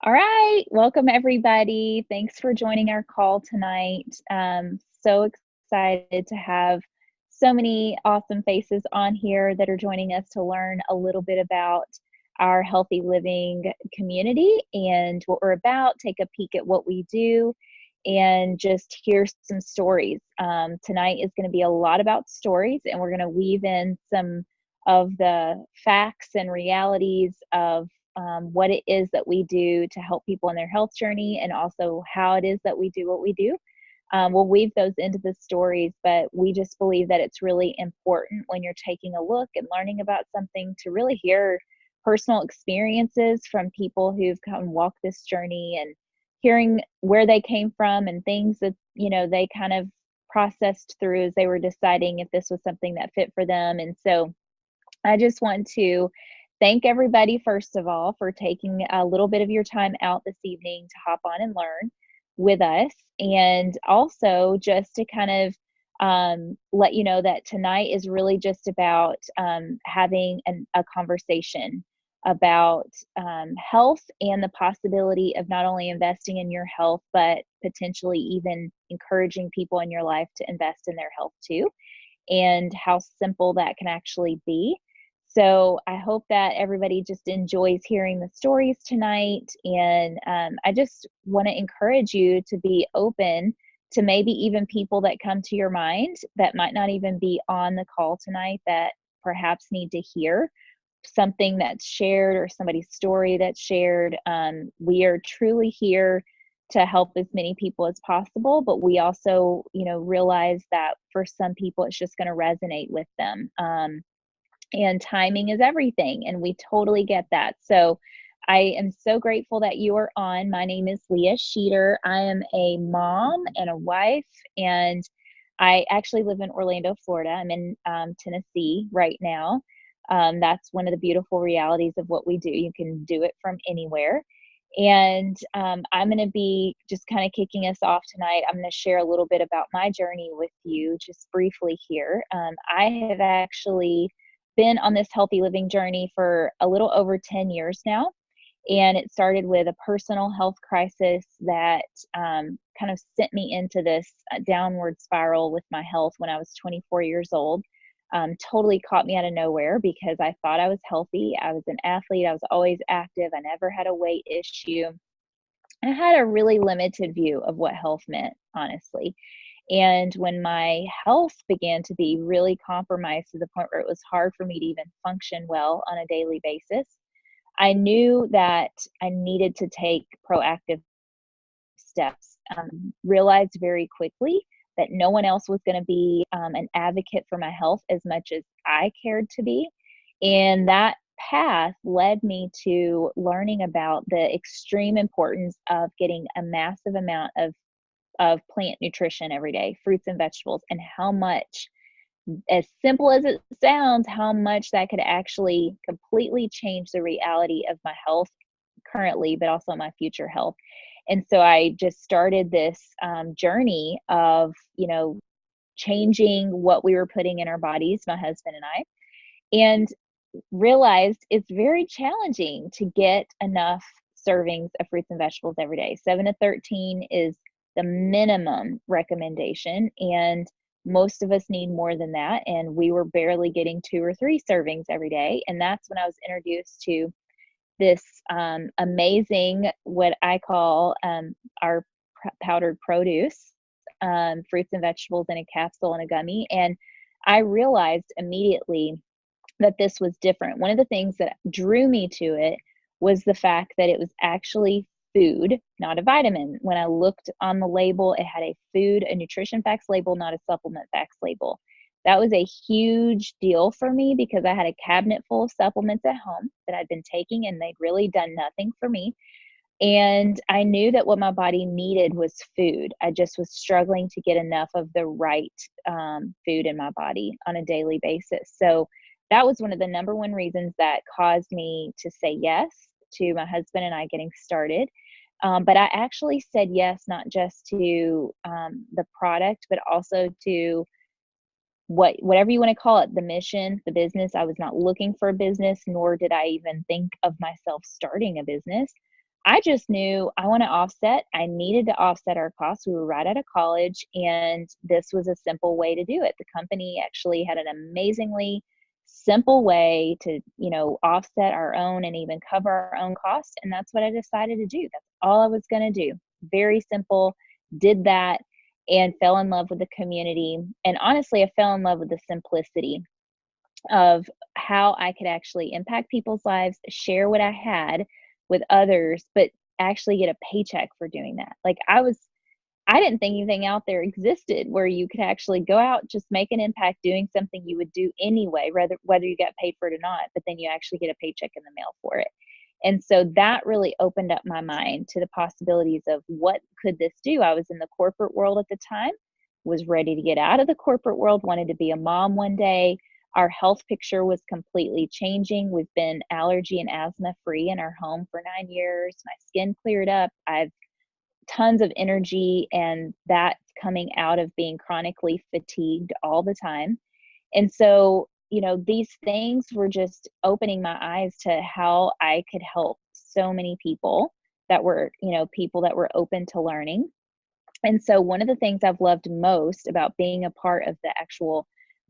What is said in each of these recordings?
All right, welcome everybody. Thanks for joining our call tonight. So excited to have so many awesome faces on here that are joining us to learn a little bit about our healthy living community and what we're about, take a peek at what we do, and just hear some stories. Tonight is going to be a lot about stories, and we're going to weave in some of the facts and realities of what it is that we do to help people in their health journey, and also how it is that we do what we do. We'll weave those into the stories, but we just believe that it's really important when you're taking a look and learning about something to really hear personal experiences from people who've come and walked this journey, and hearing where they came from and things that they kind of processed through as they were deciding if this was something that fit for them. And so I just want to thank everybody, first of all, for taking a little bit of your time out this evening to hop on and learn with us. And also, just to kind of let you know that tonight is really just about having a conversation about health and the possibility of not only investing in your health, but potentially even encouraging people in your life to invest in their health too, and how simple that can actually be. So I hope that everybody just enjoys hearing the stories tonight. And I just want to encourage you to be open to maybe even people that come to your mind that might not even be on the call tonight, that perhaps need to hear something that's shared or somebody's story that's shared. We are truly here to help as many people as possible, but we also, realize that for some people, it's just going to resonate with them. And timing is everything, and we totally get that. So I am so grateful that you are on. My name is Leah Sheeter. I am a mom and a wife, and I actually live in Orlando, Florida. I'm in Tennessee right now. That's one of the beautiful realities of what we do. You can do it from anywhere. And I'm going to be just kind of kicking us off tonight. I'm going to share a little bit about my journey with you just briefly here. I have actually been on this healthy living journey for a little over 10 years now. And it started with a personal health crisis that kind of sent me into this downward spiral with my health when I was 24 years old. Totally caught me out of nowhere because I thought I was healthy. I was an athlete. I was always active. I never had a weight issue. I had a really limited view of what health meant, honestly. And when my health began to be really compromised to the point where it was hard for me to even function well on a daily basis, I knew that I needed to take proactive steps. Realized very quickly that no one else was going to be an advocate for my health as much as I cared to be. And that path led me to learning about the extreme importance of getting a massive amount of plant nutrition every day, fruits and vegetables, and how much, as simple as it sounds, how much that could actually completely change the reality of my health currently, but also my future health. And so I just started this journey of, changing what we were putting in our bodies, my husband and I, and realized it's very challenging to get enough servings of fruits and vegetables every day. 7 to 13 is the minimum recommendation, and most of us need more than that. And we were barely getting 2 or 3 servings every day. And that's when I was introduced to this amazing, what I call our powdered produce, fruits and vegetables in a capsule and a gummy. And I realized immediately that this was different. One of the things that drew me to it was the fact that it was actually food, not a vitamin. When I looked on the label, it had a food, a nutrition facts label, not a supplement facts label. That was a huge deal for me because I had a cabinet full of supplements at home that I'd been taking, and they'd really done nothing for me. And I knew that what my body needed was food. I just was struggling to get enough of the right food in my body on a daily basis. So that was one of the number one reasons that caused me to say yes to my husband and I getting started. But I actually said yes, not just to the product, but also to whatever you want to call it, the mission, the business. I was not looking for a business, nor did I even think of myself starting a business. I just knew I want to offset. I needed to offset our costs. We were right out of college, and this was a simple way to do it. The company actually had an amazingly simple way to, offset our own and even cover our own costs. And that's what I decided to do. That's all I was going to do. Very simple. Did that and fell in love with the community. And honestly, I fell in love with the simplicity of how I could actually impact people's lives, share what I had with others, but actually get a paycheck for doing that. Like I didn't think anything out there existed where you could actually go out, just make an impact doing something you would do anyway, whether you got paid for it or not, but then you actually get a paycheck in the mail for it. And so that really opened up my mind to the possibilities of what could this do. I was in the corporate world at the time, was ready to get out of the corporate world, wanted to be a mom one day. Our health picture was completely changing. We've been allergy and asthma free in our home for 9 years. My skin cleared up. I've tons of energy, and that's coming out of being chronically fatigued all the time. And so, these things were just opening my eyes to how I could help so many people that were, people that were open to learning. And so, one of the things I've loved most about being a part of the actual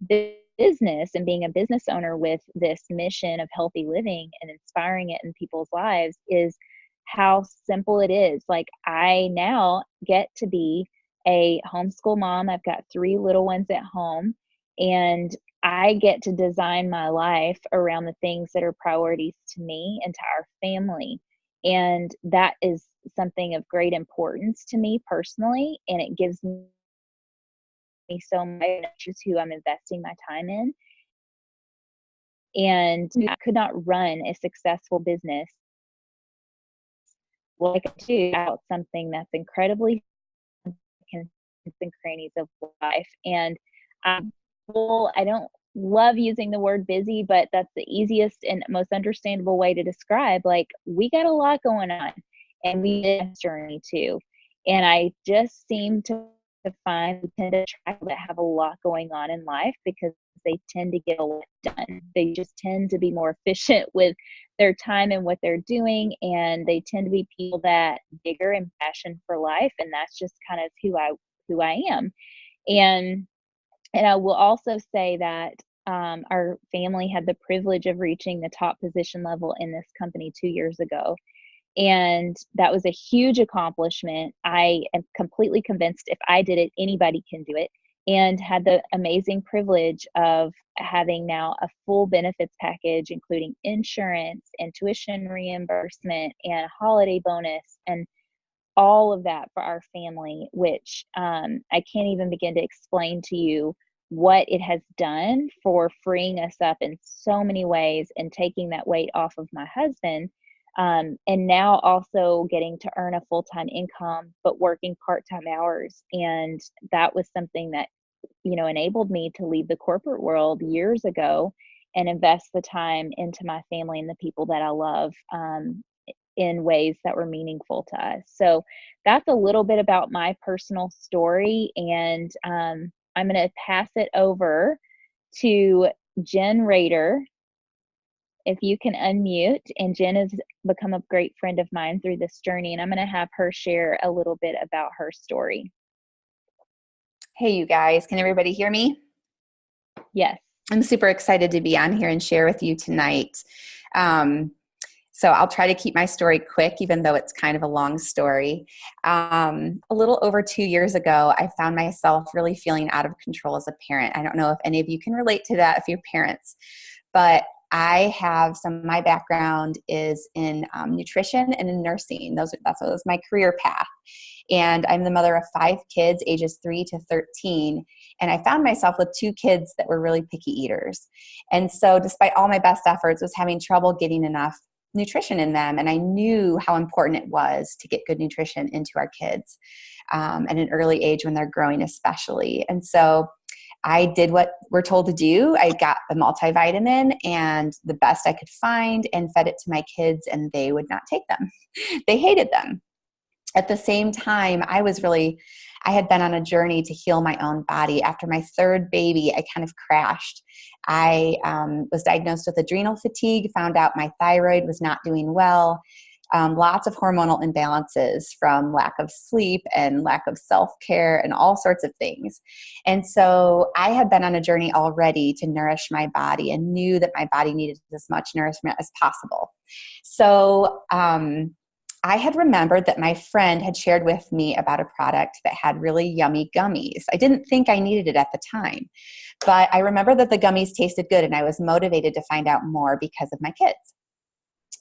business and being a business owner with this mission of healthy living and inspiring it in people's lives is how simple it is. Like, I now get to be a homeschool mom. I've got 3 little ones at home, and I get to design my life around the things that are priorities to me and to our family. And that is something of great importance to me personally. And it gives me so much, is who I'm investing my time in. And I could not run a successful business like I do without something that's incredibly and crannies of life. And I don't love using the word busy, but that's the easiest and most understandable way to describe, like, we got a lot going on and we did a journey too. And I just seem to find we tend to attract people that have a lot going on in life because they tend to get a lot done. They just tend to be more efficient with their time and what they're doing. And they tend to be people that bigger and passion for life. And that's just kind of who I am. And I will also say that our family had the privilege of reaching the top position level in this company 2 years ago. And that was a huge accomplishment. I am completely convinced if I did it, anybody can do it. And had the amazing privilege of having now a full benefits package, including insurance and tuition reimbursement and holiday bonus and all of that for our family, which I can't even begin to explain to you what it has done for freeing us up in so many ways and taking that weight off of my husband. And now also getting to earn a full-time income, but working part-time hours. And that was something that, enabled me to leave the corporate world years ago and invest the time into my family and the people that I love. In ways that were meaningful to us. So that's a little bit about my personal story. And I'm going to pass it over to Jen Rader. If you can unmute, and Jen has become a great friend of mine through this journey, and I'm going to have her share a little bit about her story. Hey, you guys, can everybody hear me? Yes. I'm super excited to be on here and share with you tonight. So I'll try to keep my story quick, even though it's kind of a long story. A little over 2 years ago, I found myself really feeling out of control as a parent. I don't know if any of you can relate to that if you're parents, but my background is in nutrition and in nursing. That was my career path. And I'm the mother of 5 kids, ages 3 to 13. And I found myself with 2 kids that were really picky eaters. And so despite all my best efforts, I was having trouble getting enough nutrition in them. And I knew how important it was to get good nutrition into our kids at an early age when they're growing especially. And so I did what we're told to do. I got a multivitamin and the best I could find and fed it to my kids, and they would not take them. They hated them. At the same time, I had been on a journey to heal my own body. After my 3rd baby, I kind of crashed. I was diagnosed with adrenal fatigue, found out my thyroid was not doing well. lots of hormonal imbalances from lack of sleep and lack of self-care and all sorts of things. And so I had been on a journey already to nourish my body and knew that my body needed as much nourishment as possible. So I had remembered that my friend had shared with me about a product that had really yummy gummies. I didn't think I needed it at the time, but I remember that the gummies tasted good and I was motivated to find out more because of my kids.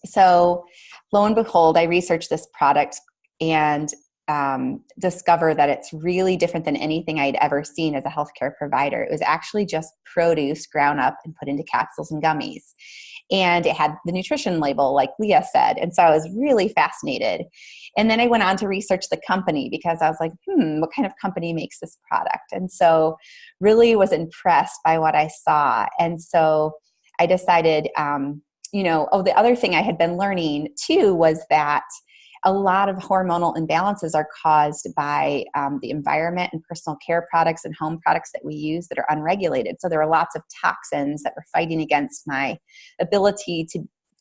So lo and behold, I researched this product and discover that it's really different than anything I'd ever seen as a healthcare provider. It was actually just produce ground up and put into capsules and gummies. And it had the nutrition label, like Leah said. And so I was really fascinated. And then I went on to research the company because I was like, what kind of company makes this product? And so really was impressed by what I saw. And so I decided, the other thing I had been learning too was that a lot of hormonal imbalances are caused by the environment and personal care products and home products that we use that are unregulated. So there are lots of toxins that were fighting against my ability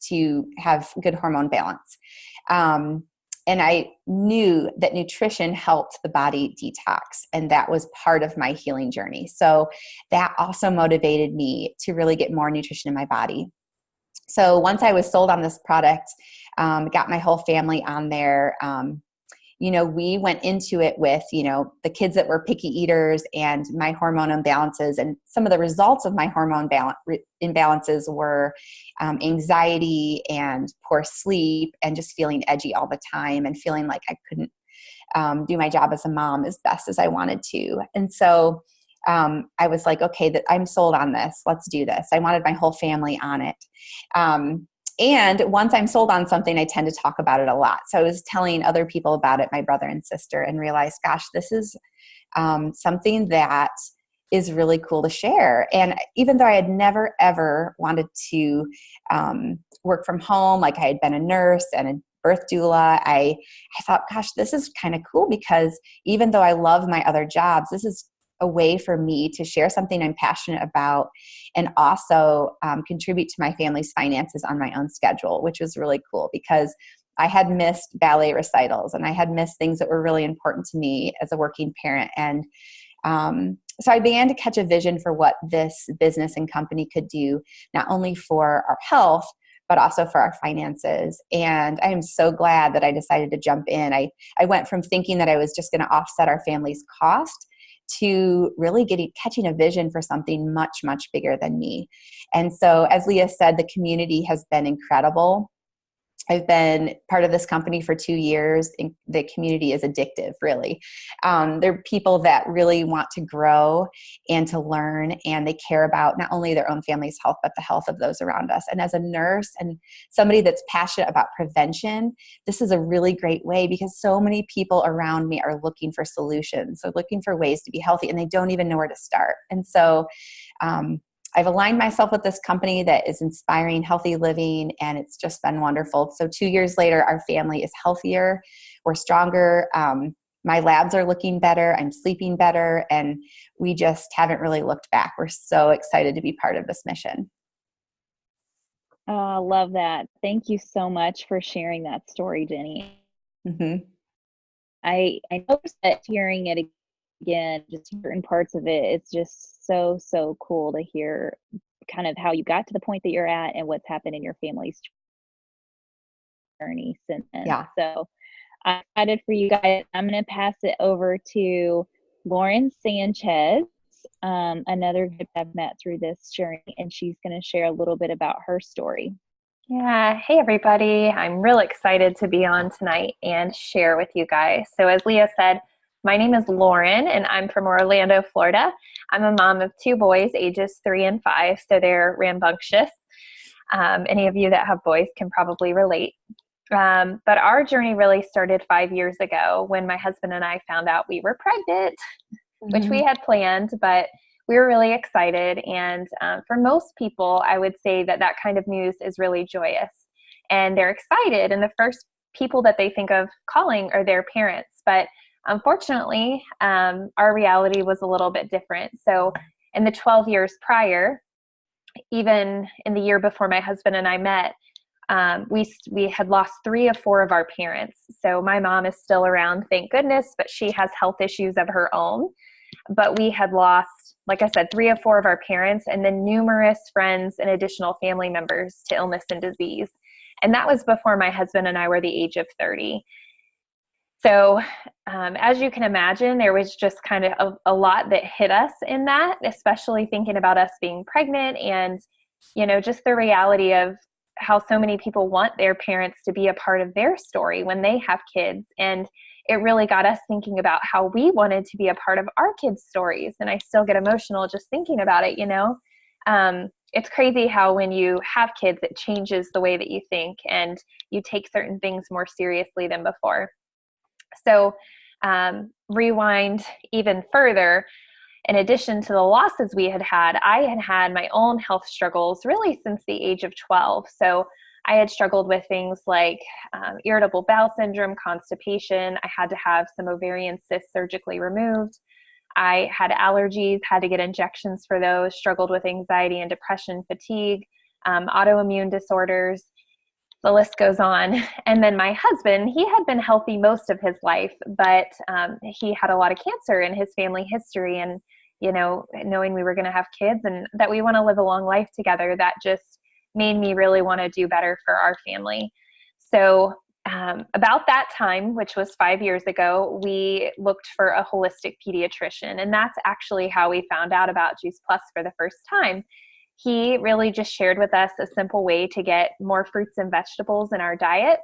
to have good hormone balance. And I knew that nutrition helped the body detox, and that was part of my healing journey. So that also motivated me to really get more nutrition in my body. So once I was sold on this product, got my whole family on there, we went into it with, the kids that were picky eaters and my hormone imbalances. And some of the results of my hormone imbalances were anxiety and poor sleep and just feeling edgy all the time and feeling like I couldn't do my job as a mom as best as I wanted to. And so I was like, okay, that I'm sold on this. Let's do this. I wanted my whole family on it. And once I'm sold on something, I tend to talk about it a lot. So I was telling other people about it, my brother and sister, and realized, gosh, this is something that is really cool to share. And even though I had never, ever wanted to work from home, like I had been a nurse and a birth doula, I thought, gosh, this is kind of cool because even though I love my other jobs, this is a way for me to share something I'm passionate about and also contribute to my family's finances on my own schedule, which was really cool because I had missed ballet recitals and I had missed things that were really important to me as a working parent. And so I began to catch a vision for what this business and company could do, not only for our health, but also for our finances. And I am so glad that I decided to jump in. I went from thinking that I was just going to offset our family's cost to really catching a vision for something much, much bigger than me. And so, as Leah said, the community has been incredible. I've been part of this company for 2 years. The community is addictive, really. There are people that really want to grow and to learn, and they care about not only their own family's health, but the health of those around us. And as a nurse and somebody that's passionate about prevention, this is a really great way because so many people around me are looking for solutions. They're looking for ways to be healthy, and they don't even know where to start. And so, I've aligned myself with this company that is inspiring healthy living, and it's just been wonderful. So 2 years later, our family is healthier, we're stronger, my labs are looking better, I'm sleeping better, and we just haven't really looked back. We're so excited to be part of this mission. Oh, I love that. Thank you so much for sharing that story, Jenny. Mm-hmm. I noticed that hearing it again, just certain parts of it, it's just so cool to hear kind of how you got to the point that you're at and what's happened in your family's journey since then. Yeah. So I'm excited for you guys. I'm going to pass it over to Lauren Sanchez, another good I've met through this journey, and she's going to share a little bit about her story. Yeah. Hey, everybody. I'm real excited to be on tonight and share with you guys. So as Leah said, my name is Lauren, and I'm from Orlando, Florida. I'm a mom of 2 boys, ages 3 and 5, so they're rambunctious. Any of you that have boys can probably relate. But our journey really started 5 years ago when my husband and I found out we were pregnant, which we had planned, but we were really excited. And for most people, I would say that that kind of news is really joyous. And they're excited, and the first people that they think of calling are their parents. But unfortunately, our reality was a little bit different. So in the 12 years prior, even in the year before my husband and I met, we had lost 3 of 4 of our parents. So my mom is still around, thank goodness, but she has health issues of her own. But we had lost, like I said, 3 of 4 of our parents, and then numerous friends and additional family members to illness and disease. And that was before my husband and I were the age of 30. So as you can imagine, there was just kind of a lot that hit us in that, especially thinking about us being pregnant and, just the reality of how so many people want their parents to be a part of their story when they have kids. And it really got us thinking about how we wanted to be a part of our kids' stories. And I still get emotional just thinking about it, It's crazy how when you have kids, it changes the way that you think and you take certain things more seriously than before. So rewind even further, in addition to the losses we had had, I had had my own health struggles really since the age of 12. So I had struggled with things like irritable bowel syndrome, constipation. I had to have some ovarian cysts surgically removed. I had allergies, had to get injections for those, struggled with anxiety and depression, fatigue, autoimmune disorders. The list goes on. And then my husband, he had been healthy most of his life, but he had a lot of cancer in his family history. And, knowing we were going to have kids and that we want to live a long life together, that just made me really want to do better for our family. So about that time, which was 5 years ago, we looked for a holistic pediatrician. And that's actually how we found out about Juice Plus for the first time. He really just shared with us a simple way to get more fruits and vegetables in our diet.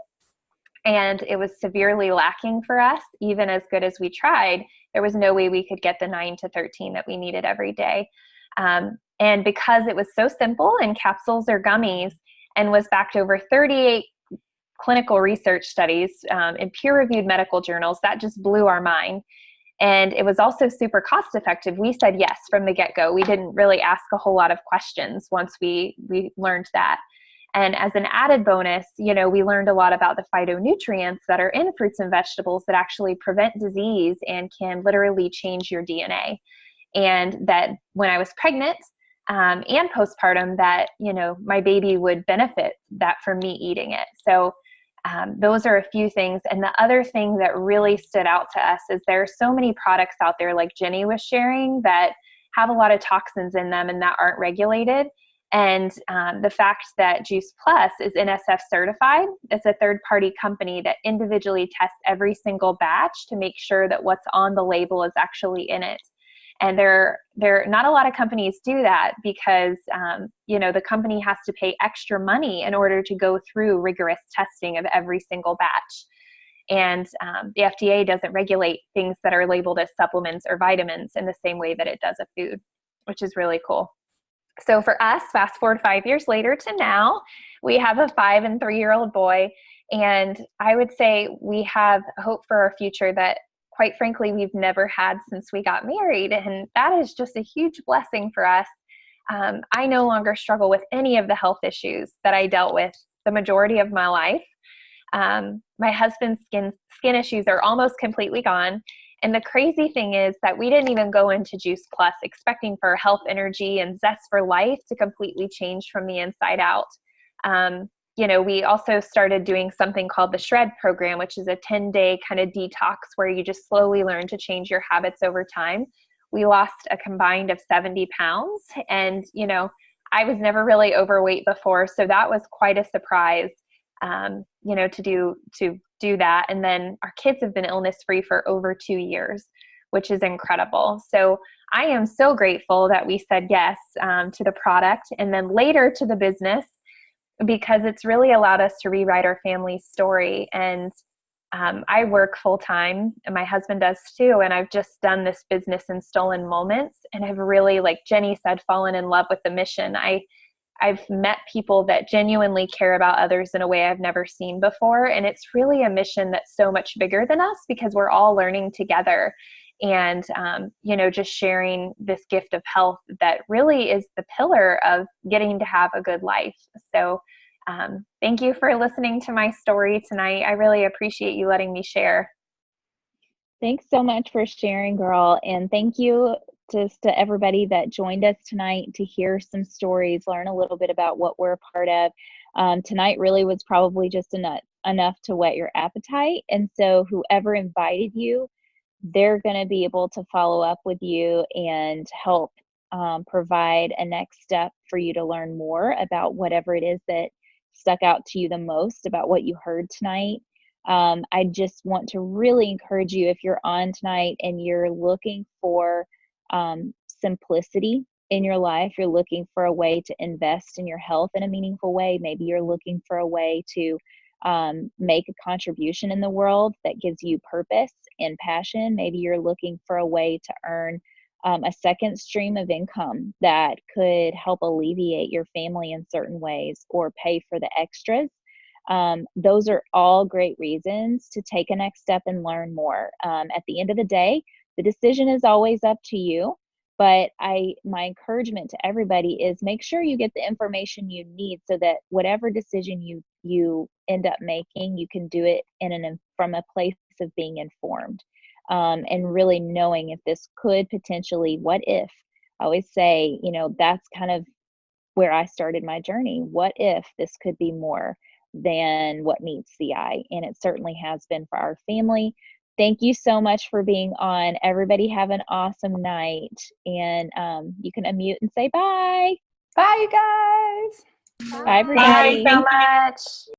And it was severely lacking for us. Even as good as we tried, there was no way we could get the 9 to 13 that we needed every day. And because it was so simple in capsules or gummies and was backed over 38 clinical research studies in peer-reviewed medical journals, that just blew our mind. And it was also super cost effective. We said yes from the get-go. We didn't really ask a whole lot of questions once we learned that. And as an added bonus, we learned a lot about the phytonutrients that are in fruits and vegetables that actually prevent disease and can literally change your DNA. And that when I was pregnant and postpartum, that, my baby would benefit that from me eating it. So those are a few things. And the other thing that really stood out to us is there are so many products out there, like Jenny was sharing, that have a lot of toxins in them and that aren't regulated. And the fact that Juice Plus is NSF certified, it's a third-party company that individually tests every single batch to make sure that what's on the label is actually in it. And there not a lot of companies do that because, the company has to pay extra money in order to go through rigorous testing of every single batch. And the FDA doesn't regulate things that are labeled as supplements or vitamins in the same way that it does a food, which is really cool. So for us, fast forward 5 years later to now, we have a 5 and 3-year-old boy. And I would say we have hope for our future that, quite frankly, we've never had since we got married. And that is just a huge blessing for us. I no longer struggle with any of the health issues that I dealt with the majority of my life. My husband's skin issues are almost completely gone. And the crazy thing is that we didn't even go into Juice Plus expecting for health, energy, and zest for life to completely change from the inside out. We also started doing something called the Shred program, which is a 10-day kind of detox where you just slowly learn to change your habits over time. We lost a combined of 70 pounds. And, I was never really overweight before. So that was quite a surprise, to do that. And then our kids have been illness-free for over 2 years, which is incredible. So I am so grateful that we said yes to the product and then later to the business, because it's really allowed us to rewrite our family's story. And I work full-time and my husband does too. And I've just done this business in stolen moments and have really, like Jenny said, fallen in love with the mission. I've met people that genuinely care about others in a way I've never seen before. And it's really a mission that's so much bigger than us because we're all learning together and, just sharing this gift of health that really is the pillar of getting to have a good life. So thank you for listening to my story tonight. I really appreciate you letting me share. Thanks so much for sharing, girl. And thank you to everybody that joined us tonight to hear some stories, learn a little bit about what we're a part of. Tonight really was probably just enough to whet your appetite. And so whoever invited you, they're going to be able to follow up with you and help provide a next step for you to learn more about whatever it is that stuck out to you the most about what you heard tonight. I just want to really encourage you, if you're on tonight and you're looking for simplicity in your life, you're looking for a way to invest in your health in a meaningful way. Maybe you're looking for a way to make a contribution in the world that gives you purpose and passion. Maybe you're looking for a way to earn a second stream of income that could help alleviate your family in certain ways or pay for the extras. Those are all great reasons to take a next step and learn more. At the end of the day, the decision is always up to you. But my encouragement to everybody is make sure you get the information you need so that whatever decision you end up making, you can do it from a place of being informed, and really knowing if this could potentially, what if. I always say, that's kind of where I started my journey. What if this could be more than what meets the eye? And it certainly has been for our family. Thank you so much for being on. Everybody have an awesome night. And you can unmute and say bye. Bye, you guys. Bye, everybody. Thank you so much.